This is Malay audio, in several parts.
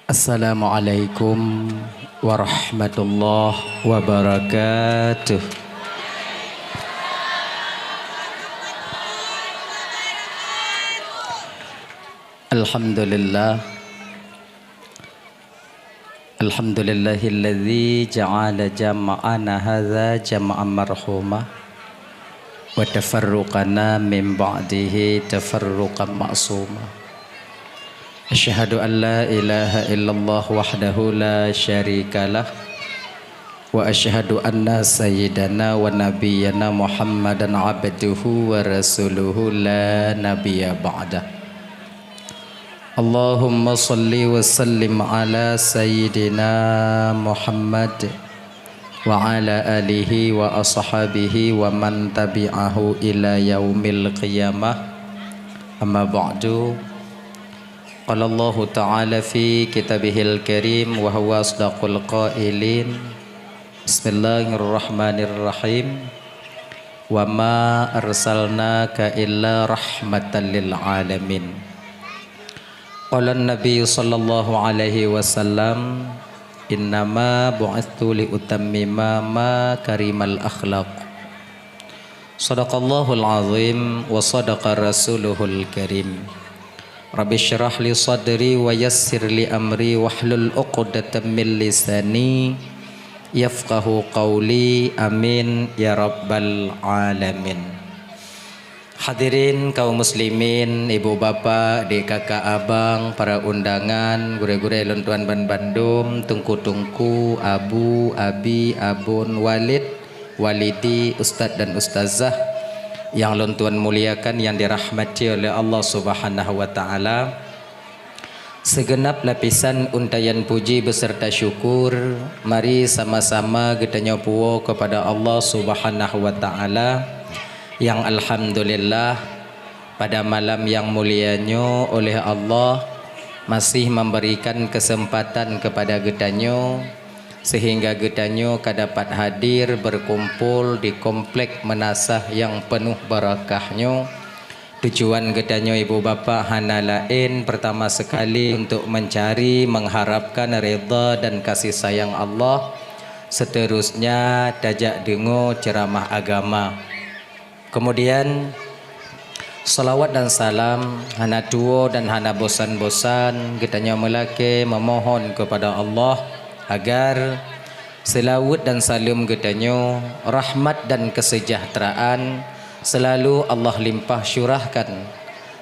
Assalamualaikum warahmatullahi wabarakatuh. Alhamdulillah. Alhamdulillahilladzi ja'ala jama'ana hadza jama'an marhuma wa tafarruqana min ba'dihi tafarruqan ma'suma. Asyhadu an la ilaha illallah wahdahu la syarikalah wa asyhadu anna sayyidana wa nabiyyana Muhammadan abduhu wa rasuluhu la nabiyya ba'dah. Allahumma salli wa sallim ala sayyidina Muhammad wa ala alihi wa ashabihi wa man tabi'ahu ila yaumil qiyamah. Amma ba'du. Qala Allah Ta'ala fi kitabihil karim wa huwa asdaqul qailin. Bismillahirrahmanirrahim. Wa ma arsalnaka illa rahmatan lil alamin. Qala an-nabiy sallallahu alaihi wasallam, innama bu'ithu li utammima ma karimal akhlaq. Sadaqallahul azim wa sadaqa rasuluhul karim. Rabbi syrah li sadri wa yassir li amri wahlul uqdatam min lisani yafqahu qawli, amin ya rabbal alamin. Hadirin kaum muslimin, ibu bapa, adik kakak abang, para undangan, gure-gure lontuan ban Bandung, tungku-tungku, abu, abi, abun, walid, walidi, ustadz dan ustazah yang lontuan muliakan, yang dirahmati oleh Allah Subhanahu wa taala. Segenap lapisan untayan puji beserta syukur, mari sama-sama kita nyopuo kepada Allah Subhanahu wa taala yang alhamdulillah pada malam yang mulianya oleh Allah masih memberikan kesempatan kepada getanyo sehingga getanyo dapat hadir berkumpul di komplek menasah yang penuh barakahnya. Tujuan getanyo ibu bapa hana lain pertama sekali untuk mencari mengharapkan redha dan kasih sayang Allah, seterusnya tajak dengo ceramah agama, kemudian salawat dan salam hana tuo dan hana bosan-bosan getanyo melake memohon kepada Allah agar selawat dan salam getanyo, rahmat dan kesejahteraan selalu Allah limpah syurahkan,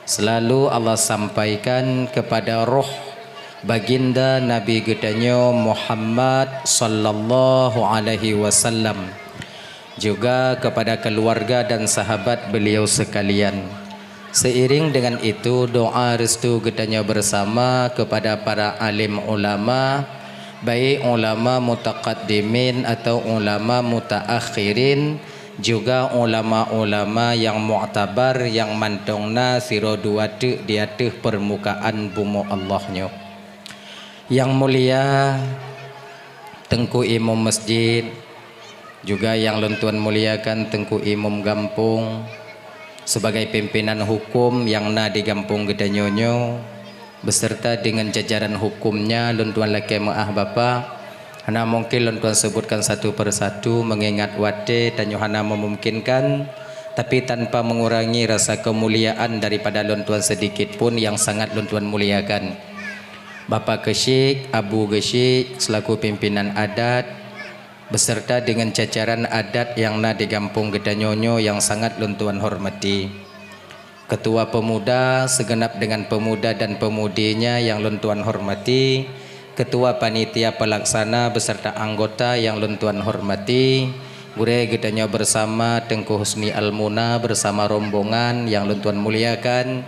selalu Allah sampaikan kepada roh baginda Nabi getanyo Muhammad sallallahu alaihi wasallam, juga kepada keluarga dan sahabat beliau sekalian. Seiring dengan itu doa restu getanyo bersama kepada para alim ulama, baik ulama mutaqaddimin atau ulama mutaakhirin, juga ulama-ulama yang mu'tabar yang mantongna siro dua di atas permukaan bumi Allahnya. Yang mulia Tengku Imam Masjid, juga yang lontuan muliakan Tengku Imam Gampung sebagai pimpinan hukum yang na di Gampung Gedanyonyo beserta dengan jajaran hukumnya, lontuan laki maah bapa hana mungkin lontuan sebutkan satu persatu mengingat wate dan Yohana memungkinkan, tapi tanpa mengurangi rasa kemuliaan daripada lontuan sedikit pun yang sangat lontuan muliakan. Bapak Kesyik, Abu Kesyik selaku pimpinan adat beserta dengan jajaran adat yang na di Gampung Gedanyonyo yang sangat lontuan hormati. Ketua pemuda segenap dengan pemuda dan pemudinya yang lontuan hormati, ketua panitia pelaksana beserta anggota yang lontuan hormati, gure getanyo bersama Tengku Husni Almuna bersama rombongan yang lontuan muliakan,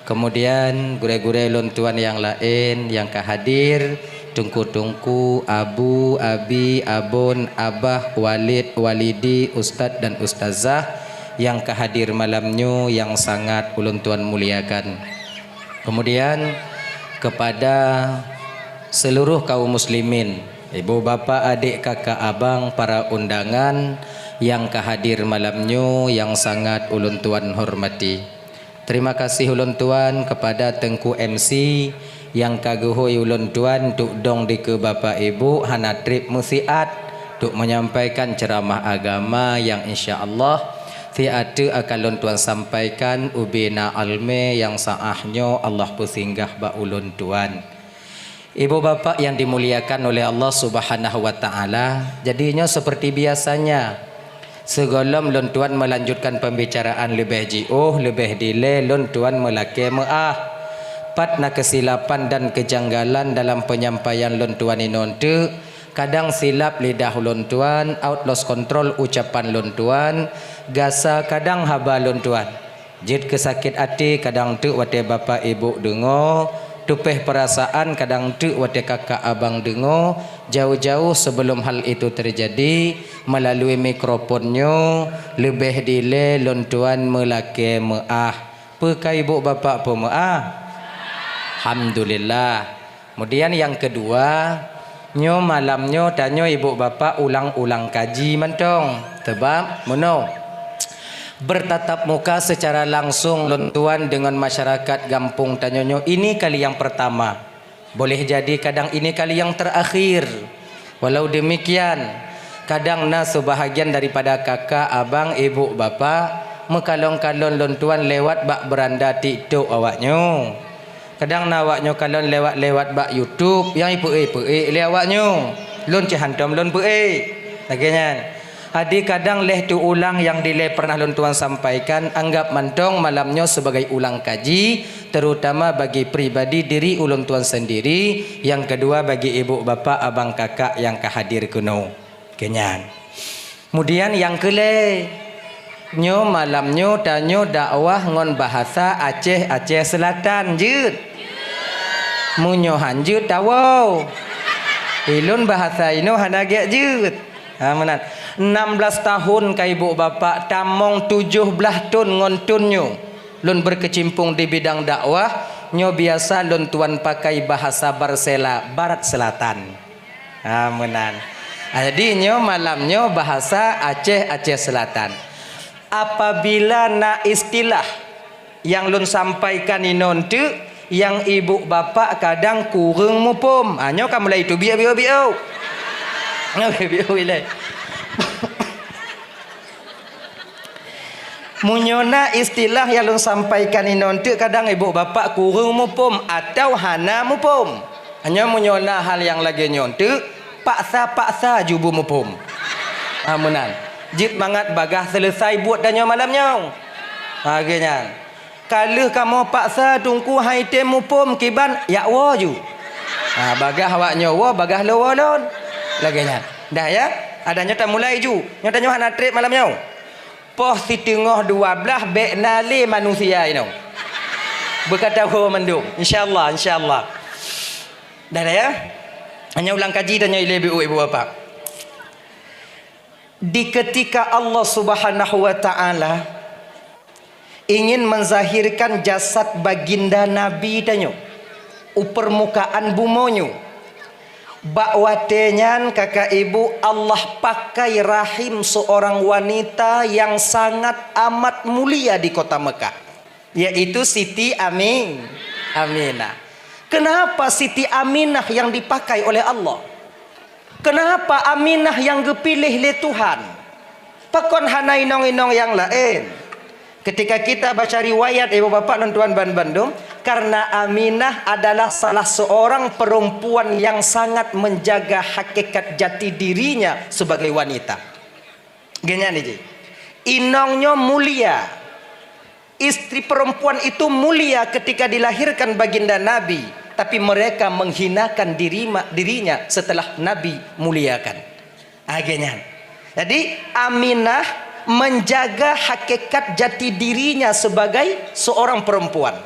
kemudian gure-gure lontuan yang lain yang kehadir, tungku-tungku, abu, abi, abun, abah, walid, walidi, ustadz dan ustazah yang kehadir malamnya yang sangat ulun tuan muliakan. Kemudian kepada seluruh kaum muslimin, ibu bapa, adik kakak abang, para undangan yang kehadir malamnya yang sangat ulun tuan hormati. Terima kasih ulun tuan kepada Tengku MC yang kaguhui ulun tuan tuk dong di ke bapa ibu hana trip musiat tuk menyampaikan ceramah agama yang insya-Allah tiada akan ulun tuan sampaikan ubina alme yang saahnyo Allah pusinggah ba ulun tuan. Ibu bapak yang dimuliakan oleh Allah Subhanahu wa taala, jadinya seperti biasanya segolom lon tuan melanjutkan pembicaraan lebih jauh, lebih dile lon tuan melake maah. Patna kesilapan dan kejanggalan dalam penyampaian lon tuan inonte, kadang silap lidah lon tuan, out lost control ucapan lon tuan, gasa kadang haba lon tuan. Jid kesakit hati kadang tu wate bapa ibu dengo, tupeh perasaan kadang tu wate kakak abang dengo. Jauh-jauh sebelum hal itu terjadi, melalui mikrofonnya lebih dile lon tuan melake maah. Pekai ibu bapa pe maah. Alhamdulillah. Kemudian yang kedua, nyo malamnyo tanyo ibu bapa ulang-ulang kaji mentong. Sebab mono bertatap muka secara langsung lon tuan dengan masyarakat kampung tanyonyo ini kali yang pertama. Boleh jadi kadang ini kali yang terakhir. Walau demikian, kadang na sebahagian daripada kakak, abang, ibu, bapa mekalong-kalon lon tuan lewat bak beranda TikTok awaknyo. Kadang na awaknyo kalon lewat bak YouTube yang ipe le awaknyo. Lon cihantom lon pe. Lagenya. Adi kadang leh tu ulang yang dile pernah lon tuan sampaikan, anggap mantong malamnya sebagai ulang kaji, terutama bagi pribadi diri ulun tuan sendiri, yang kedua bagi ibu bapa abang kakak yang kehadir kuno. Kenyan. Kemudian yang kele nyo malamnyo tanyo dakwah ngon bahasa Aceh Selatan jut. Munyo hanjut tawo. Ilun bahasa ino hanage jut. Menan 16 tahun ka ibu bapa tamong 17 tahun ngontunyo lun berkecimpung di bidang dakwah nyo biasa lun tuan pakai bahasa Barsela Barat Selatan. Menan. Jadi nyo malamnyo bahasa Aceh Selatan. Apabila na istilah yang lun sampaikan inon tu yang ibu bapa kadang kurang mupum. Nyo kan mulai tu biau. Biau ilai. Munyona istilah yang lun sampaikan inon tu kadang ibu bapa kurang mupum atau hana mupum. Hanya munyona hal yang lagi nyontu paksa jubu mupum. Menan. Jip mangat bagah selesai buat danyo malamnya. Akhirnya. Kalau kamu paksa tungku haitem mupum kiban ya wo ju. Bagah awaknya wo bagah lo lon. Laginya. Dah ya. Adanya tak mulai ju. Nyotanyo hana trip malamnya. Poh si tengah 12 bek nali manusia ini. Berkata ho mendung. Insyaallah. Dah ya. Hanya ulang kaji tanya ibu bapa. Di ketika Allah Subhanahu wa taala ingin menzahirkan jasad baginda Nabi tanyo permukaan bumonyo bakwatenyan kakak ibu Allah pakai rahim seorang wanita yang sangat amat mulia di kota Mekah, yaitu Siti Aminah. Kenapa Siti Aminah yang dipakai oleh Allah? Kenapa Aminah yang dipilih oleh Tuhan? Pakon hana inong-inong yang lain. Ketika kita baca riwayat ibu bapak dan tuan Bandung, karena Aminah adalah salah seorang perempuan yang sangat menjaga hakikat jati dirinya sebagai wanita. Gini nih, inongnya mulia. Istri perempuan itu mulia ketika dilahirkan baginda Nabi, tapi mereka menghinakan dirinya setelah Nabi muliakan. Akhirnya, jadi Aminah menjaga hakikat jati dirinya sebagai seorang perempuan.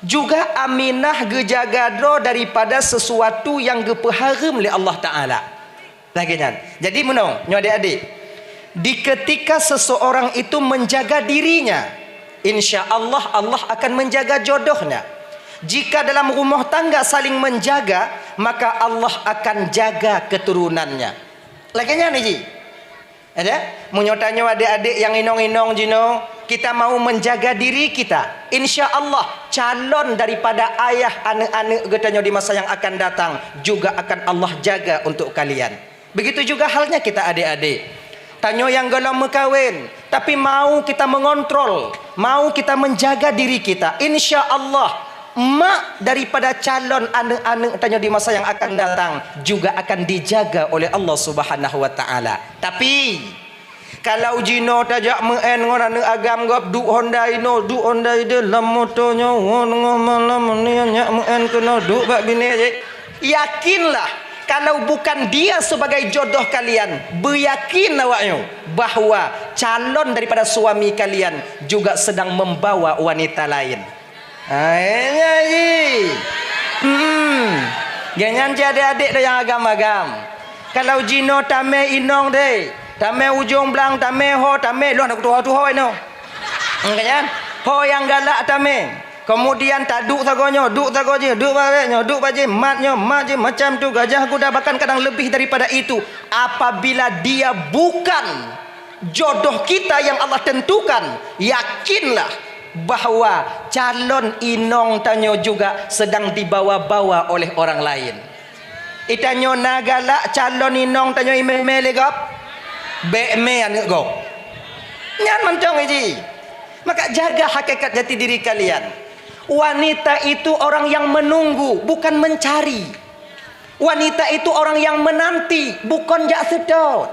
Juga Aminah gejagadro daripada sesuatu yang gepeharam oleh Allah Ta'ala. Lagian. Jadi menong, nyo adik-adik, di ketika seseorang itu menjaga dirinya, insya Allah Allah akan menjaga jodohnya. Jika dalam rumah tangga saling menjaga, maka Allah akan jaga keturunannya. Laginya nih, ada? Munyotanyo adik-adik yang inong-inong jino, kita mau menjaga diri kita, insya Allah calon daripada ayah anak-anak katanya di masa yang akan datang juga akan Allah jaga untuk kalian. Begitu juga halnya kita adik-adik. Tanya yang belum berkahwin tapi mau kita mengontrol, mau kita menjaga diri kita, insya Allah mak daripada calon anak-anak tanya di masa yang akan datang juga akan dijaga oleh Allah Subhanahu wa taala. Tapi kalau jino tajak meen ngoran agam gop du Honda ino du Honda ide lam motonya malam ni nyak meen kena du bak bini je. Yakinlah kalau bukan dia sebagai jodoh kalian, beryakin awaknya bahawa calon daripada suami kalian juga sedang membawa wanita lain. Aiyah ji. Jangan jadi adik dah yang agam-agam. Kalau jino tame inong deh, tame ujung belang, tame ho, tame lu nak tu ho ino. Kan? Ho yang galak tame. Kemudian tak duk sagonyo, duk sagonyo, duk barenyo, duk baje matnyo, mat je macam tu gajah kuda bahkan kadang lebih daripada itu. Apabila dia bukan jodoh kita yang Allah tentukan, yakinlah bahawa calon inong tanyo juga sedang dibawa-bawa oleh orang lain. Itanyo nagalak calon inong tanyo ime legap be-me anak go. Nyan mancong iji. Maka jaga hakikat jati diri kalian. Wanita itu orang yang menunggu, bukan mencari. Wanita itu orang yang menanti, bukan jak sedot.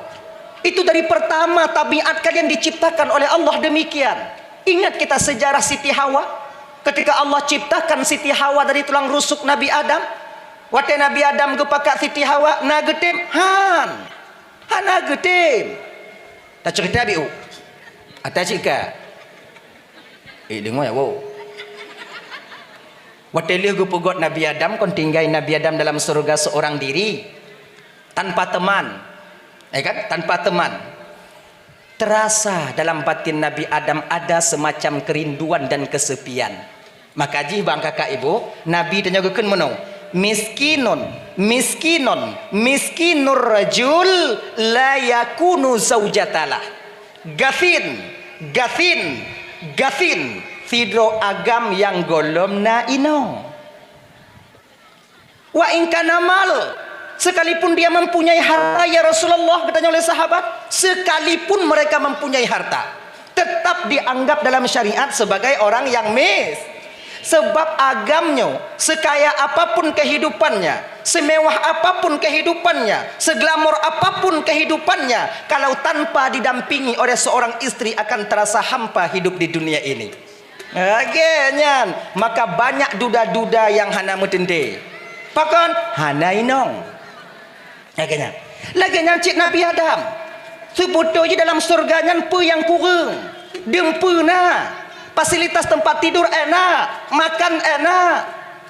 Itu dari pertama tabiat kalian diciptakan oleh Allah demikian. Ingat kita sejarah Siti Hawa. Ketika Allah ciptakan Siti Hawa dari tulang rusuk Nabi Adam. Waktu Nabi Adam gepakat Siti Hawa, na getim, na getim. Tak cerita biu. Atas cika. Dengar ya, wow. Waktu dia pegot Nabi Adam, kon tinggal Nabi Adam dalam surga seorang diri, tanpa teman, kan? Tanpa teman. Terasa dalam batin Nabi Adam ada semacam kerinduan dan kesepian. Maka ji bang kakak ibu, Nabi tanya geken menong, miskinun miskinur rajul la yakunu zaujatalah. Gafin Sidro agam yang golom na ino. Wa ingkana mal, sekalipun dia mempunyai harta ya Rasulullah, bertanya oleh sahabat, sekalipun mereka mempunyai harta, tetap dianggap dalam syariat sebagai orang yang mis. Sebab agamnya, sekaya apapun kehidupannya, semewah apapun kehidupannya, seglamor apapun kehidupannya, kalau tanpa didampingi oleh seorang istri akan terasa hampa hidup di dunia ini. Akhirnya maka banyak duda-duda yang hana metente. Pakon hana inong. Akhirnya lagi cik Nabi Adam. Sebetulnya dalam surganya pu yang kurang. Dempuna. Fasilitas tempat tidur enak, makan enak.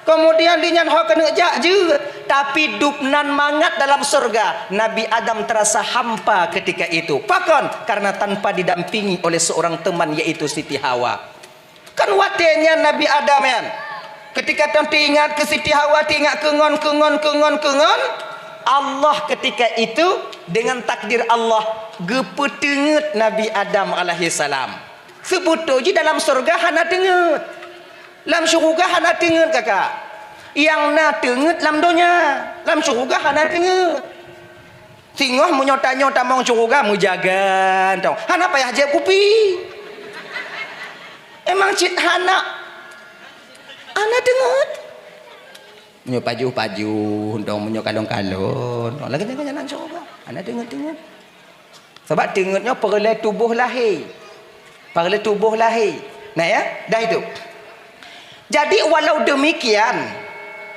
Kemudian dinyan ho kena jak je. Tapi dupnan mangat dalam surga. Nabi Adam terasa hampa ketika itu. Pakon karena tanpa didampingi oleh seorang teman yaitu Siti Hawa. Kan watenya Nabi Adam kan. Ketika nanti ingat ke Siti Hawa, ingat kengon. Allah ketika itu dengan takdir Allah gepetenget Nabi Adam alaihi salam. Sebetulnya dalam surga hana tenget. Dalam syurga hana tenget kakak. Yang na tenget dalam dunia. Dalam syurga hana tenget. Singoh menyota-nyota mong syurga mujagan tau. Hana payah jeb kupi. Emang cik hana dengar menyo paju dong menyo kalon-kalon lagi jangan coba ana dengar sebab dengarnya perle tubuh lahir nah ya dah itu. Jadi walau demikian,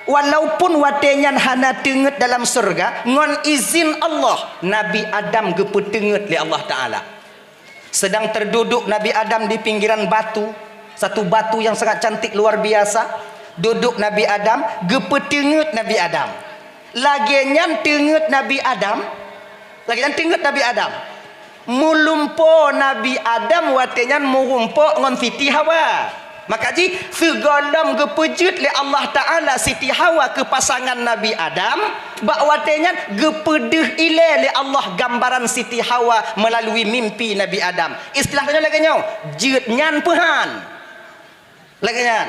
walaupun watenya hana dengar dalam surga ngon izin Allah, Nabi Adam gepetenget li Allah Taala. Sedang terduduk Nabi Adam di pinggiran batu, satu batu yang sangat cantik luar biasa. Duduk Nabi Adam, gepetenget Nabi Adam. Lagian tenget Nabi Adam, mulumpo Nabi Adam watenya murumpo ngon Siti Hawa. Maka ji segala gepejut le Allah Taala Siti Hawa ke pasangan Nabi Adam, bak watenya gepedeh ile le Allah gambaran Siti Hawa melalui mimpi Nabi Adam. Istilahnya lagi nyo, jeut nyan pehan. Lagi nyan.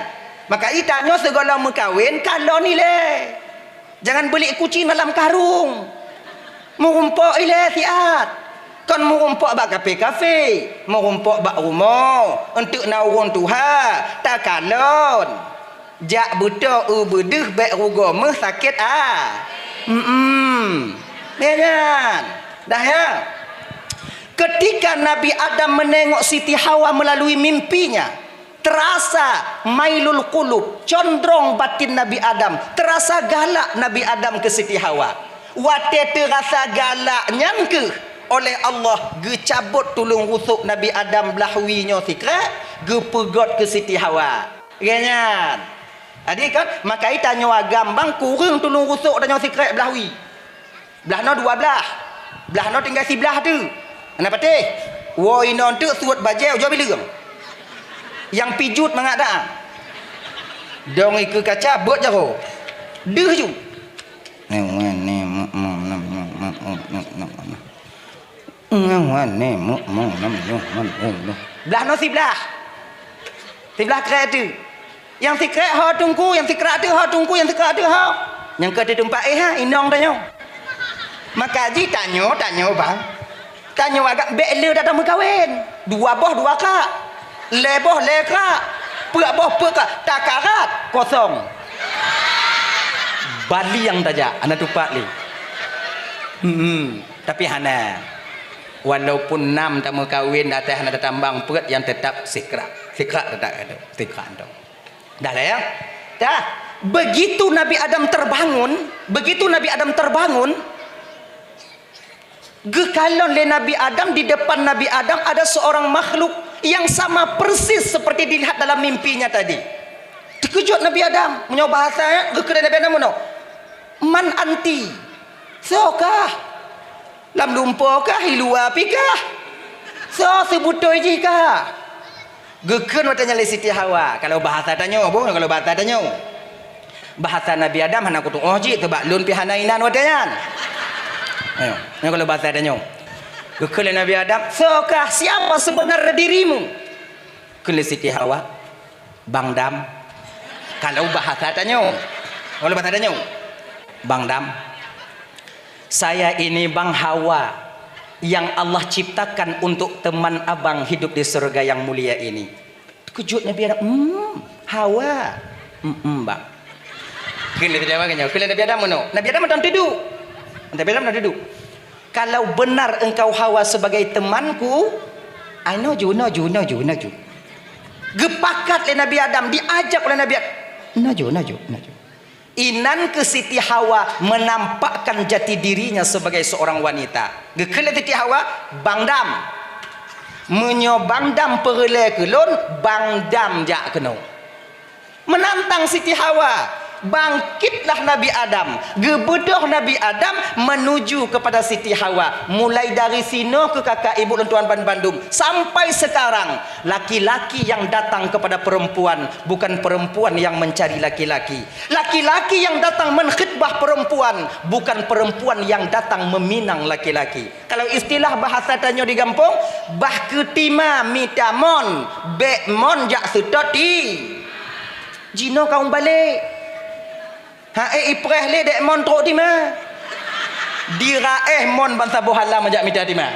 Maka itanya segala mekawin kalau ni le. Jangan beli kucing dalam karung. Murumpok ile siat. Kan merumpok bak kafe-kafe, merumpok bak rumah, untuk naurun Tuhan, tak kalon. Jak buta bedeh bek rugama sakit Jangan. Dah ya. Ketika Nabi Adam menengok Siti Hawa melalui mimpinya, terasa mailul qulub, condrong batin Nabi Adam, terasa galak Nabi Adam ke Siti Hawa. Wate terasa galaknya ke oleh Allah gecabut tulung rusuk Nabi Adam belahwinya sikrat gepegot ke Siti Hawa. Ganyan. Adik kan maka itanya gambang kurang tulung rusuk dan sikrat belahwi. Belahno dua belah. Belahno tinggal sebelah tu. Kenapa teh? Wo inon tu suat bajau jo bilang. Yang pijut mangak dah. Dong iku kaca bot jaro. Deuh ju. Belah no sebelah. Sebelah kerat tu. Yang sekret ha tungku, yang sekret tu ha tungku, yang sekret tu ha. Yang ke tempat inong tanya. Maka ji tanya bang. Tanya agak bela datang berkahwin. Dua boh dua kak. Leboh lekak. Perak boh perak. Takarat kosong. Bali yang tajak anak tupak li. Tapi hana walaupun 6 tak berkahwin atas hana tambang perut yang tetap sikrat tetap ada sikrat tu. Dah lah ya. Dah. Begitu Nabi Adam terbangun, gekalon le Nabi Adam, di depan Nabi Adam ada seorang makhluk yang sama persis seperti dilihat dalam mimpinya tadi. Terkejut Nabi Adam, menyoba bahasa gekeran Nabi Adam mono. Man anti? Sokah? Lam lumpokah? Hilua pikah? So sebutoi jika? Geken watanya le Siti Hawa. Kalau bahasa tanya, kalau bahasa tanya. Bahasa Nabi Adam hana kutu oji tebak lun pi hanainan watanya. Ayo, kalau bahasa tanya. Geken Nabi Adam, sokah siapa sebenarnya dirimu? Kele Siti Hawa, Bang Dam. Kalau bahasa tanya. Kalau bahasa tanya. Bang Dam, saya ini Bang Hawa yang Allah ciptakan untuk teman abang hidup di surga yang mulia ini. Kejut Nabi Adam, Hawa, bang. Kena tidak makanya, kena Nabi Adam mana? Nabi Adam tak duduk. Nabi Adam tak duduk. Kalau benar engkau Hawa sebagai temanku, I know you. Gepakat oleh Nabi Adam, diajak oleh Nabi Adam. Naju. Inan ke Siti Hawa menampakkan jati dirinya sebagai seorang wanita. Gekele Siti Hawa, Bang Dam. Menyo Bang Dam perle kelon, Bang Dam jak keno. Menantang Siti Hawa. Bangkitlah Nabi Adam, gebedoh Nabi Adam menuju kepada Siti Hawa. Mulai dari sini ke kakak ibu dan tuan Bandung sampai sekarang, laki-laki yang datang kepada perempuan bukan perempuan yang mencari laki-laki. Laki-laki yang datang menkhidbah perempuan bukan perempuan yang datang meminang laki-laki. Kalau istilah bahasa tanya di kampung, bah ketima mitamon bekmon jak sedoti. Jino kaum balik. Ipreh le dek mon trok tima. Diraeh mon bangsa bohala majak mita tima.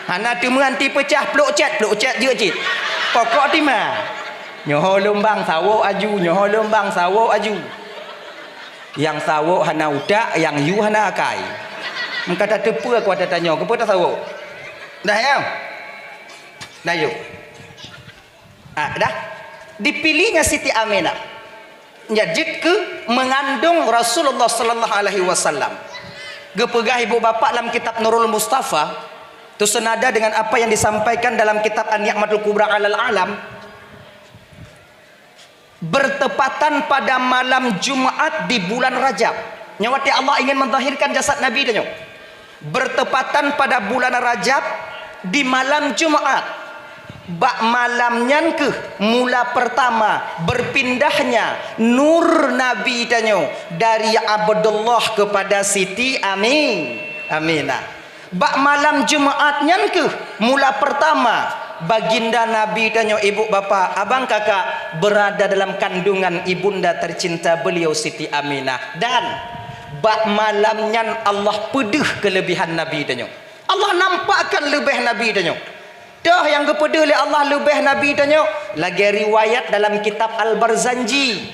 Hana tu menganti pecah peluk cat je cit. Pokok tima. Nyoho lombang sawok aju. Yang sawok hana udak, yang yu hana akai. Mengkata tepu aku ada tanya, kepa tak sawok? Dah ya? Dah yuk. Dah. Dipilihnya Siti Aminah. Jadi ke mengandung Rasulullah sallallahu alaihi wasallam. Gepegah ibu bapa dalam kitab Nurul Mustafa tu senada dengan apa yang disampaikan dalam kitab An-Ni'matul Kubra 'alal Alam. Bertepatan pada malam Jumat di bulan Rajab. Nyawati Allah ingin menzahirkan jasad Nabi dia. Bertepatan pada bulan Rajab di malam Jumat. bak malamnya ke mula pertama berpindahnya nur Nabi tanya dari Abdullah kepada Siti Aminah. Bak malam Jumaatnya ke mula pertama baginda Nabi tanya ibu bapa abang kakak berada dalam kandungan ibunda tercinta beliau Siti Aminah. Dan bak malamnya Allah pedih kelebihan Nabi tanya. Allah nampakkan lebih Nabi tanya. Dah yang kepada oleh Allah lebih Nabi tanya. Lagi riwayat dalam kitab Al-Barzanji.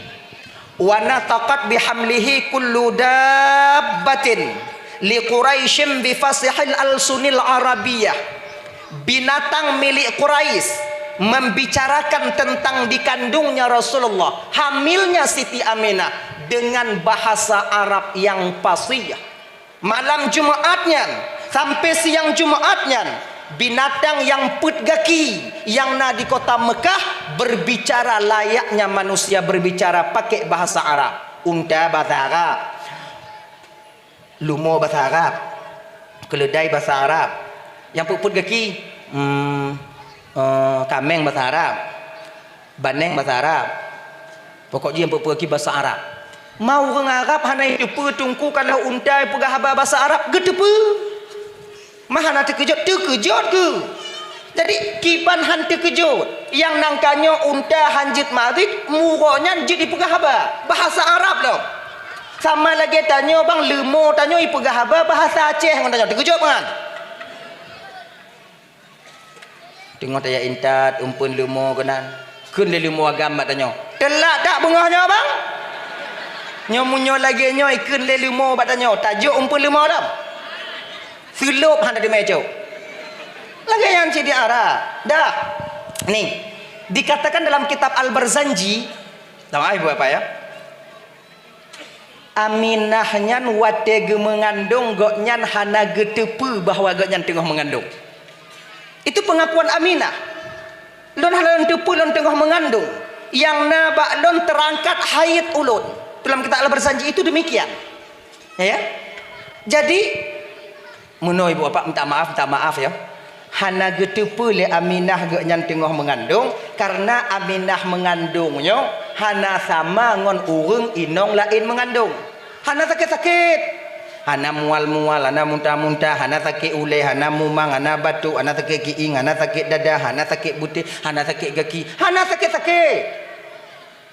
Wa nataqat bihamlihi kullu dabbatin li Quraisyim bi fasihil al-sunil arabiyah. Binatang milik Quraisy membicarakan tentang dikandungnya Rasulullah, hamilnya Siti Aminah dengan bahasa Arab yang fasih. Malam Jumaatnya sampai siang Jumaatnya binatang yang putgaki yang na di kota Mekah berbicara layaknya manusia berbicara pakai bahasa Arab. Unta bahasa Arab, lumo bahasa Arab, keledai bahasa Arab, yang putgaki kameng bahasa Arab, baneng bahasa Arab, pokoknya yang putgaki bahasa Arab. Mau orang Arab hanai depa tungku kalau unta pegah bahasa Arab gedepa. Mahana terkejut ke? Jadi kiban han terkejut. Yang nangkanya unta hanjit marik, muranya jit ipegah bahasa Arab loh. Sama lagi tanya bang lemo tanya ipegah bahasa Aceh kan tanya terkejut kan. Tengok tanya intat umpun lemo kenan. Kun le lemo agama tanya. Telak tak bungahnya bang? Nyomunyo lagi nyo ikun le lemo batanya. Tajuk umpun lemo dah. Filup handa di meja. Lagi yang di arah. Dah. Nih, dikatakan dalam kitab Al-Barzanji, tahu ibu apa ya? Aminahnya watege mengandung goknyan hana getepu bahwa goknyan tengah mengandung. Itu pengakuan Aminah. Lon hana getepu lon tengah mengandung. Yang na baklon terangkat haid ulun. Dalam kitab Al-Barzanji itu demikian. Ya. Jadi menoi ibu bapak minta maaf ya. Hana getepu le Aminah goknyan tengah mengandung karena Aminah mengandungnya hana sama ngon urang inong lain mengandung. Hana sakit-sakit, hana mual-mual, hana muntah-muntah, hana sakit uleh, hana mumang, hana batuk, hana sakit kiing, hana sakit dada, hana sakit butir, hana sakit kaki, hana sakit-sakit.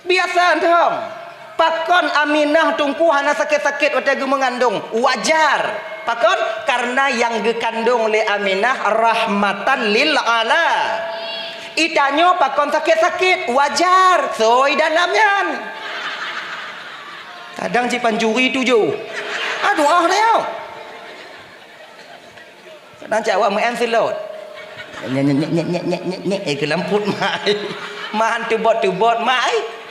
Biasa dong. Pakon Aminah tungku hana sakit-sakit waktu mengandung wajar. Pakon karena yang dikandung oleh Aminah rahmatan lil ala. Itanyo pakon sakit-sakit wajar. Soi dalamnya. Kadang si pancuri tuju. Aduh ah dia. Kadang cakap mengensilot. Nyek kelamput mai. Mahan tubot mai.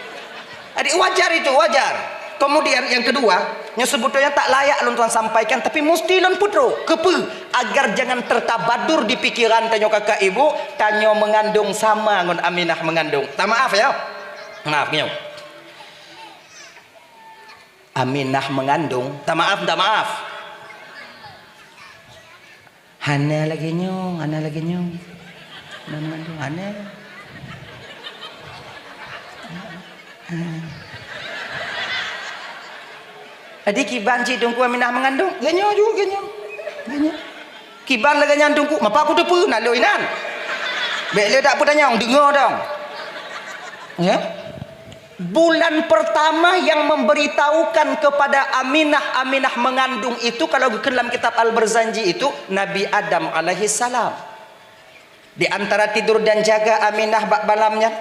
Adik wajar itu wajar. Kemudian yang kedua, yang sebetulnya tak layak lon tuan sampaikan tapi mesti lon putro kepe agar jangan tertabadur di pikiran tanyo kakak ibu tanyo mengandung sama ngon Aminah mengandung. Tak maaf ya. Maaf nyo. Aminah mengandung, tak maaf. Hana lagi nyo. Mengandung hana. Adik kiban cik tungku Aminah mengandung. Ganyo juga ganyo. Kiban lagi nyan tungku. Mapa aku tepu nak loinan. Bek le tak putanya dengar dong. Ya. Bulan pertama yang memberitahukan kepada Aminah mengandung itu kalau dalam kitab Al-Barzanji itu Nabi Adam alaihi salam. Di antara tidur dan jaga Aminah bak balamnya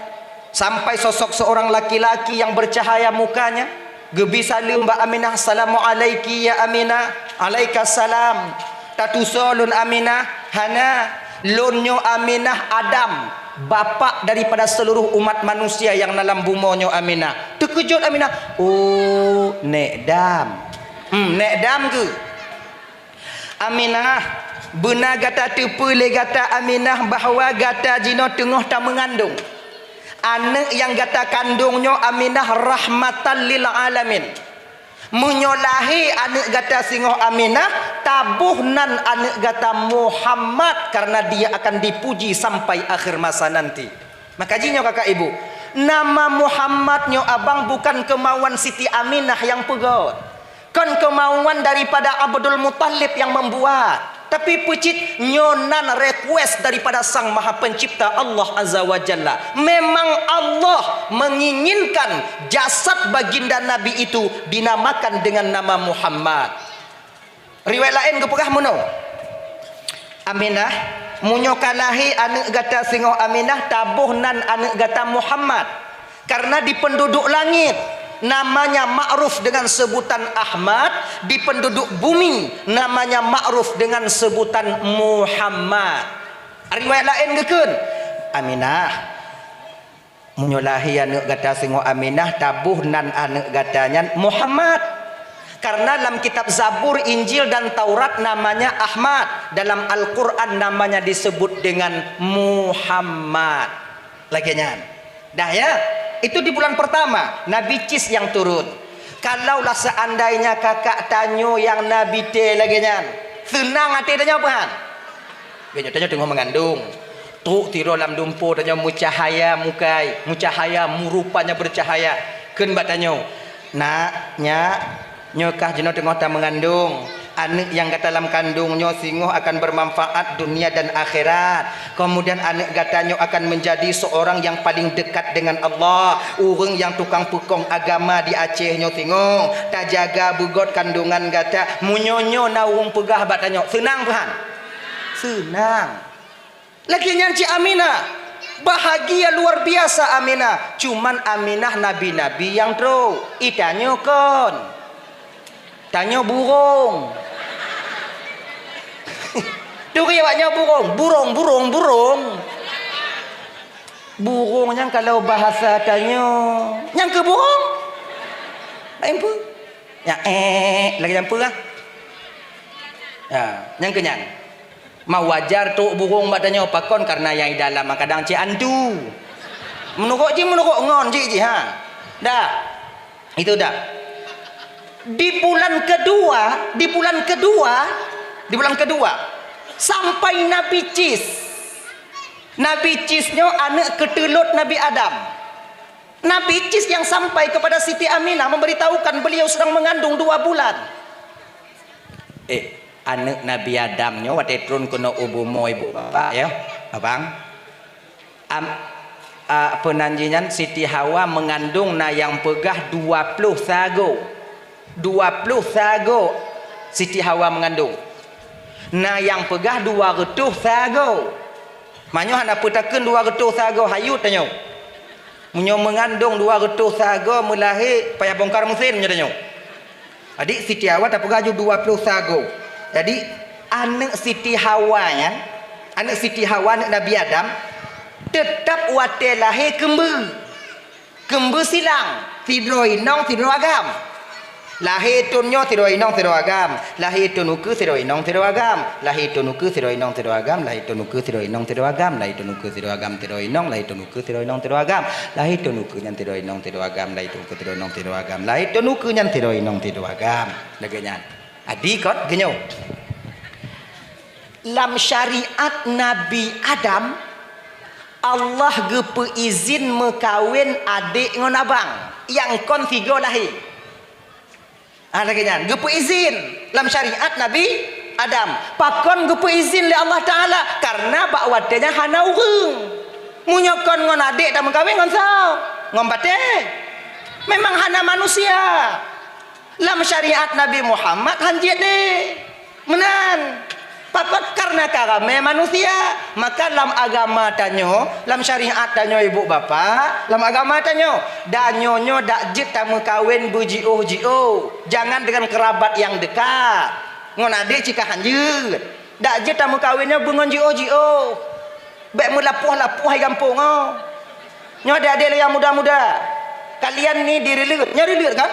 sampai sosok seorang laki-laki yang bercahaya mukanya gebi salim mbak Aminah, assalamualaikum ya Aminah, alaikassalam. Tatusolun Aminah, hana lonyo Aminah Adam, bapak daripada seluruh umat manusia yang dalam bumonyo Aminah. Terkejut Aminah, oh nek dam, nek dam ke? Aminah benar gata tepu le gata Aminah bahawa gata jino tengah tak mengandung. Anak yang gata kandungnya Aminah rahmatan lil alamin. Menyolahi anak gata singoh Aminah tabuh nan anak gata Muhammad karena dia akan dipuji sampai akhir masa nanti. Maka jinyo kakak ibu, nama Muhammad nyo abang bukan kemauan Siti Aminah yang pegot, kan kemauan daripada Abdul Muttalib yang membuat. Tapi pucit nyonan request daripada Sang Maha Pencipta Allah Azza wa Jalla. Memang Allah menginginkan jasad baginda Nabi itu dinamakan dengan nama Muhammad. Riwayat lain kepegah muno. Aminah munyo kalahi anak gata singo Aminah tabuh nan anak gata Muhammad. Karena di penduduk langit namanya ma'ruf dengan sebutan Ahmad, di penduduk bumi namanya ma'ruf dengan sebutan Muhammad. Riwayat lain gekeun Aminah munyolahi anak gata singo Aminah tabuh nan anak gatanya Muhammad. Karena dalam kitab Zabur, Injil dan Taurat namanya Ahmad, dalam Al-Quran namanya disebut dengan Muhammad. Laginya dah ya. Itu di bulan pertama Nabi Cis yang turun. Kalaulah seandainya kakak tanyo yang Nabi T lagi nyan, senang hati tanya apa? Banyak tanya tengok mengandung. Tu tiro lam dumpo tanya mucahaya mukai, mucahaya murupanya bercahaya. Ken bat tanyo. Nak nya nyokah jeno tengok tak mengandung. Anak yang kat dalam kandungnya singguh akan bermanfaat dunia dan akhirat. Kemudian anak gatanyo akan menjadi seorang yang paling dekat dengan Allah. Orang yang tukang pekong agama di Aceh nyo singguh tak jaga bugot kandungan gata munyonyo naung pegah batanyo. Senang Tuhan? Senang. Lagi nyanci Aminah bahagia luar biasa Aminah. Cuman Aminah nabi-nabi yang tro itanyo kon tanyo burung. Duri awaknya burung. Burungnya kalau bahasa tanyo yang ke burung. Lain pun. Ya lagi yang lah. Ya, yang kenyang. Mau wajar tu burung batanya pakon karena yang dalam kadang ci andu. Menurut ngon ji ha. Dah. Itu dah. Di bulan kedua sampai Nabi Cisnya anak ketelut Nabi Adam. Nabi Cis yang sampai kepada Siti Aminah memberitahukan beliau sedang mengandung 2 bulan. Anak Nabi Adamnya wate turun kena ubumo ibu bapak ya abang. Penanjian Siti Hawa mengandung na yang pegah 20 sago. 20 sago Siti Hawa mengandung. Nah yang pegah 200 sago. Manyo hana putakeun 200 sago hayu tanyo. Munyo mengandung 200 sago mulahi payah bongkar mesin nya tanyo. Adik Siti Hawa tak pegah 20 sago. Jadi anak Siti Hawa nya, anak Siti Hawa anak Nabi Adam tetap wate lahir kembu silang tidroi nong tidro agam. Lahir tunyo tidroi nong tidro agam, lahir tunuku tidroi nong tidro agam, lahir tunuku tidroi nong tidro agam, lahir tunuku tidroi nong tidro agam, lahir tunuku tidro agam tidroi nong, lahir tunuku tidroi nong tidro agam, lahir tunuku nyan tidroi nong tidro agam, lahir tunuku tidroi nong tidro agam, lahir tunuku nyan tidroi nong tidro agam. Laginya adi kot genyo. Lam syariat Nabi Adam Allah gepe izin mekawin adik ngon abang yang kon 3 lahir. Laginya gepe izin lam syariat Nabi Adam. Pakon gepe izin le Allah Taala karena bak wadenya hana urang. Munyokon ngon adik tak mekawin ngon sao? Ngon bate. Memang hana manusia. Lam syariat Nabi Muhammad hanjit deh. Menan. Pakon karena karame manusia. Maka dalam agama tanyo, dalam syariat tanyo ibu bapa, dalam agama tanyo, danyonyo dak jit tak mekawin bujio. Jangan dengan kerabat yang dekat. Ngon adik cika hanjut. Dak jit tak mekawinnya bungon jio. Bek melapuh hai kampung oh. Nyo adik yang muda-muda. Kalian ni dirilut, nyarilut kan?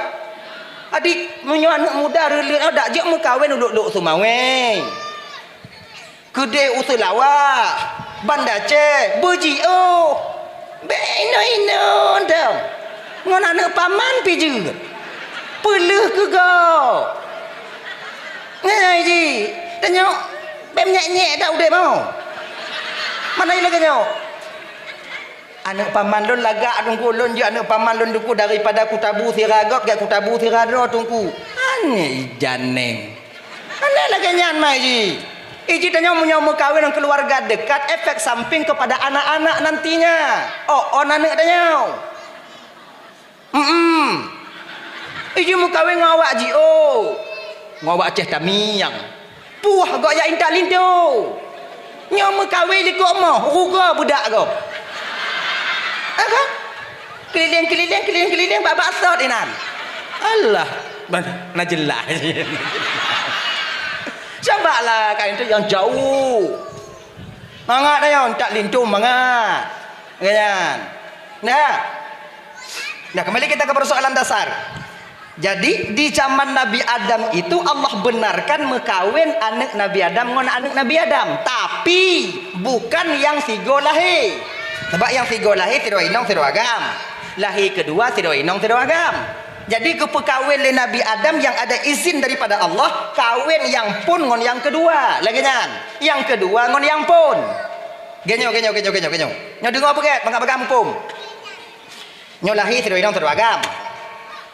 Adik munyo anak muda rilut dak jit mekawin uluk-uluk sumaweng. Gede Usulawa Banda Aceh Bejio Beino dong ngon anak paman piju peleh ke go ngaji tanya bem nyek-nyek dah udah mau. Mana ini lagi tanya? Anak paman lun lagak tungku lun je anak paman lun tungku daripada kutabu siragak ke kutabu sirado tungku. Ane janeng. Ane lagi nyan mai ji. Iji tanya mau kawin dengan keluarga dekat efek samping kepada anak-anak nantinya. Oh anak tanya. Iji mau kawin ngawak ji ngawak ceh tamiyang. Puah gak ya intak lindu. Nyamu kawin likok mah ruga budak kau. Apa? Keliling babak asat inan. Allah, mana jelas. Cobalah kain itu yang jauh. Mangat dah yang tak lintum mangat. Kan? Nah, kembali kita ke persoalan dasar. Jadi di zaman Nabi Adam itu Allah benarkan mekawin anak Nabi Adam dengan anak Nabi Adam, tapi bukan yang sigo lahir. Sebab yang sigo lahir tidak inong tidak agam. Lahir kedua tidak inong tidak agam. Jadi kepekawin le Nabi Adam yang ada izin daripada Allah, kawin yang pun ngon yang kedua. Lagi nyan. Yang kedua ngon yang pun. Genyo. Nyo dengar apa ket? Mangap agam hukum. Nyo lahir tidak inong tidak agam.